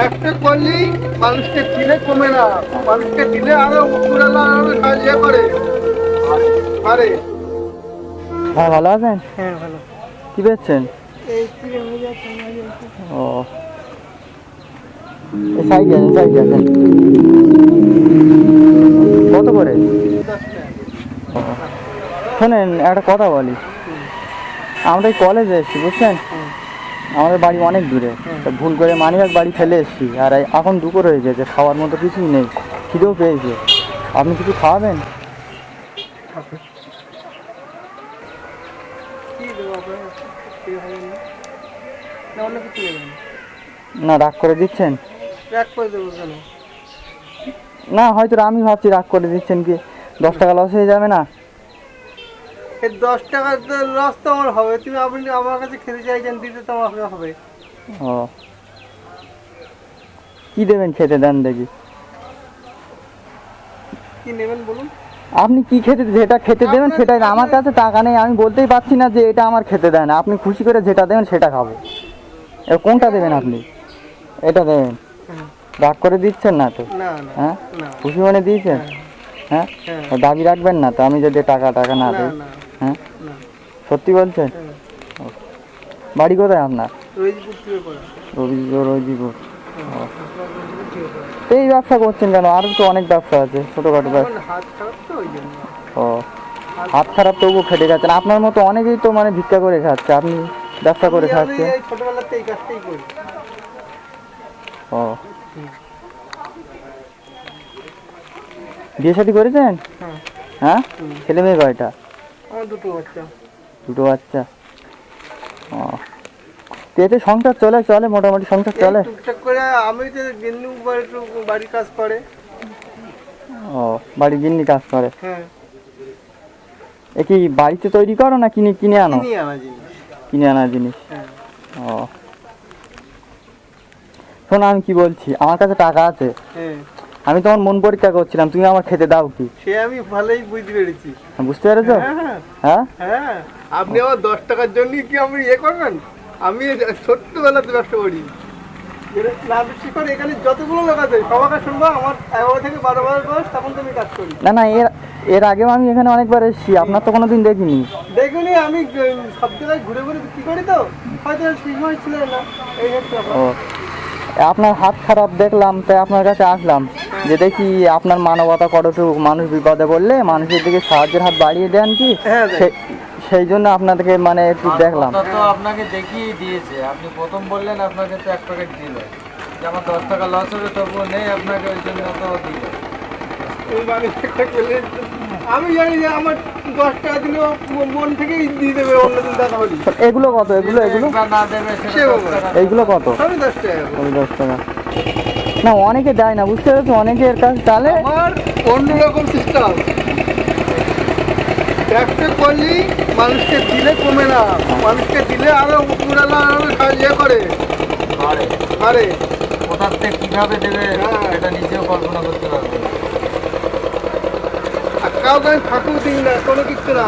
একটা করলেই মানুষকে দিলে কমে না, মানুষকে দিলে আরো উপরালা আরো সাহায্য করে। আরে হ্যাঁ, ভালো আছেন? হ্যাঁ ভালো। কি পেয়েছেন? এই চিকেন নিয়ে যাচ্ছেন ও, এই সাইডে আছেন, সাইডে আছেন। কত করে? 10 টাকা। ও, শোনেন একটা কথা বলি। আমরা এই কলেজে এসেছি বুঝছেন, আমাদের বাড়ি অনেক দূরে। তা ভুল করে মানিব্যাগ বাড়ি ফেলে এসেছি, আর এখন দুপুর হয়ে গেছে, খাওয়ার মতো কিছুই নেই, খিদেও পেয়েছে। আপনি কিছু খাওয়াবেন? কি দেবো আপনার? না অন্য কিছু নেবেন? না, রাগ করে দিচ্ছেন? এক করে দেবো কেন? না, হয়তো আমি ভাবছি রাগ করে দিচ্ছেন, কি 10 টাকা লস হয়ে যাবে না? এই 10 টাকার লস তো আমার হবে। আপনি আমার কাছে খেতে চাইছেন, দিতে তো আমাকে হবে। ও, কি দেবেন খেতে, দেন দেখি। কি নেবেন বলুন? আপনি কি খেতে, যেটা খেতে দেবেন সেটাই। আমার কাছে টাকা নেই, আমি বলতেই পারছি না যে এটা আমার খেতে দেন। আপনি খুশি করে যেটা দেবেন সেটা খাবো। এবার কোনটা দেবেন আপনি? এটা দেবেন? রাগ করে দিচ্ছেন না তো? না না হ্যাঁ, না খুশি মনে দিয়েছেন? হ্যাঁ, হ্যাঁ দাবি রাখবেন না তো আমি যদি টাকা টাকা না না দিই? না হ্যাঁ, না সত্যি বলছেন? হ্যাঁ। বাড়ি কোথায় আপনার? রোজপুর টিপে পড়া। রবিপুর। হ্যাঁ, রোজপুর টিপে পড়া। তো এই ব্যবসা করছেন কেন? আরও তো অনেক ব্যবসা আছে, ছোটোখাটো ব্যবসা। আমার হাত খারাপ তো ওই জন্য। ও, হাত খারাপ তবুও খেটে খাচ্ছেন। আপনার মতো অনেকেই তো মানে ভিক্ষা করে খাচ্ছে, আপনি ব্যবসা করে আমি খাচ্ছেন। এই ছোটবেলাতে এই কাজটাই করি। ও, হুম। বিয়ে শাদী করেছেন? হ্যাঁ। হ্যাঁ, হুম। ছেলে মেয়ে কয়টা? আমার দুটো বাচ্চা। দুটো বাচ্চা। ও, তো এতে সংসার চলে চলে মোটামুটি সংসার এই চলে? টুকটাক করে আমি তো গেন্দু একটু বাড়ির কাজ করে। ও, বাড়ি গিন্নি কাজ করে? হ্যাঁ। এ কি বাড়িতে তৈরি করো না কিনে কিনে আনো? কিনে আনা জিনিস। কিনে আনা জিনিস। হ্যাঁ। ও, শোনো আমি কি বলছি, আমার কাছে টাকা আছে। হ্যাঁ। আমি তোমার মন পরীক্ষা করছিলাম, তুমি আমার খেতে দাও কি? সে আমি ভালোই বুঝতে পেরেছি। বুঝতে পেরেছো? হ্যাঁ হ্যাঁ হ্যাঁ, হ্যাঁ। আপনি আমার 10 টাকার জন্য কি আপনি ইয়ে করবেন? আমি ছোট্টবেলাতে ব্যবসা করি। না বেশি করে এখানে যতগুলো লোক আছে সবাইকে শুনবো। আমার 11 থেকে 12 বছর বয়স, তখন তুমি কাজ করি। না না, এর এর আগেও আমি এখানে অনেকবার এসেছি, আপনার তো কোনোদিন দেখিনি। দেখুনি আমি সব জায়গায় ঘুরে ঘুরে বিক্রি করি তো, হয়তো সেই সময় ছিল না। এই হচ্ছে ব্যাপার। ও, আপনার হাত খারাপ দেখলাম, তাই আপনার কাছে আসলাম যে দেখি আপনার মানবতা কতটুকু। মানুষ বিপদে পড়লে মানুষের দিকে সাহায্যের হাত বাড়িয়ে দেন কি? হ্যাঁ সেই জন্য আপনাদেরকে মানে একটু দেখলাম। কথা তো আপনাকে দেখিয়ে দিয়েছে। আপনি প্রথম বললেন আপনাকে তো 1 প্যাকেট দিল, যে আমার 10 টাকা লস হবে তবুও নেই আপনাকে, ওই জন্য তো দিল। এই মানুষ একটা পেলে আমি জানি যে আমার 10 টাকা দিলেও মন থেকেই দিয়ে দেবে অন্যদিন দেখা হলি। এগুলো কত? এগুলো এগুলো বা না দেবে সে সেটা 10 বাবা। টাকা। এইগুলো কত? সবই 10 টাকা। ওই 10 টাকা। না, অনেকে দেয় না, বুঝতে পেরেছো? অনেকের কাছে চালে। আমার অন্যরকম সিস্টেম। একটা করলেই মানুষকে দিলে কমে না, মানুষকে দিলে আরো উপরালা আরো সাহায্য করে। আরে আরে কোথার থেকে কিভাবে দেবে হ্যাঁ। এটা নিজেও কল্পনা করতে পারবে না। আর কাউকে আমি ফাঁকুও দিই না, কোনো কিছু না।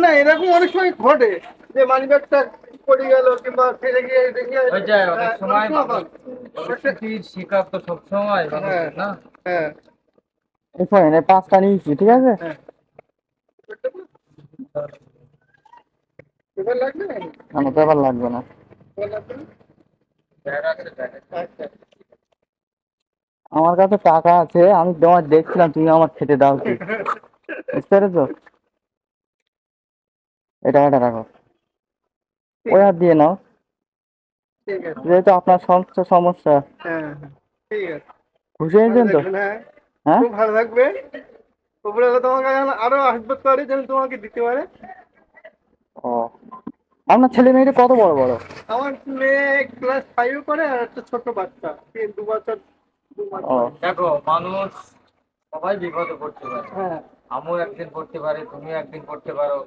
না এরকম অনেক সময় ঘটে যে মানি ব্যাগটা পড়ে গেল কিংবা ফেলে গিয়ে দেখে ওই যে অনেক সময় হয়। পরিস্থিতির শিকার তো সবসময় হ্যাঁ না। হ্যাঁ এই শোনেন, এই 5টা নিয়েছি, ঠিক আছে? হ্যাঁ। পেপার লাগবে? আমার পেপার লাগবে না। পেপার লাগবে না? ব্যাগ আছে, ব্যাগ আছে। আচ্ছা। আমার কাছে টাকা আছে, আমি তোমার দেখছিলাম তুমি আমার খেতে দাও কি? বুঝতে পেরেছো? এই টাকাটা রাখো, ঠিক ওই আছে হাত দিয়ে নাও, ঠিক আছে। যেহেতু আপনার সমস্যা সমস্যা। হ্যাঁ হ্যাঁ, ঠিক আছে। খুশি ভালো হয়েছেন তো? থাকবেন, হ্যাঁ হ্যাঁ, খুব ভালো থাকবে। উপরে তোমাকে আরো আশীর্বাদ করে যেন তোমাকে দিতে পারে। ও, আপনার ছেলে মেয়েটা কত বড় বড়? আমার মেয়ে ক্লাস 5 পড়ে আর একটা ছোট বাচ্চা 2 বছর 2 মাস ও, বয়স। দেখো মানুষ সবাই বিপদে পড়তে পারে। হ্যাঁ আমিও একদিন পড়তে পারে, তুমিও একদিন পড়তে পারো।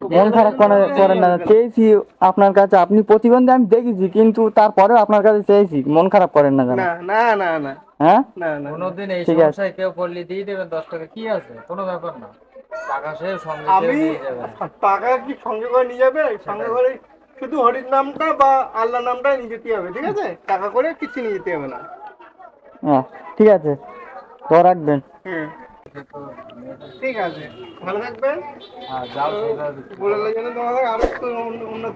মন খারাপ করেন না, চেয়েছি আপনার কাছে, আপনি প্রতিবন্ধী আমি দেখেছি, কিন্তু তারপরেও আপনার কাছে চেয়েছি, মন খারাপ করেন না যেন। না না না না হ্যাঁ, না না না। কোনোদিন এই ঠিক আছে। সমস্যায় কেউ পড়লে দিয়ে দেবেন 10 টাকা, কি আছে, কোনো ব্যাপার না। টাকা সে সঙ্গে আমি নিয়ে যাবেন। টাকা কি সঙ্গে করে নিয়ে যাবে? সঙ্গে করে শুধু হরির নামটা বা আল্লাহর নামটা নিয়ে যেতে হবে, ঠিক আছে? টাকা করে কিছু নিয়ে যেতে হবে না। হ্যাঁ ঠিক আছে, তো রাখবেন। হুম, ঠিক আছে, ভালো থাকবেন। হ্যাঁ যাও, ঠিক আছে। বলে জন্য তোমাদের আরো একটু উন্নত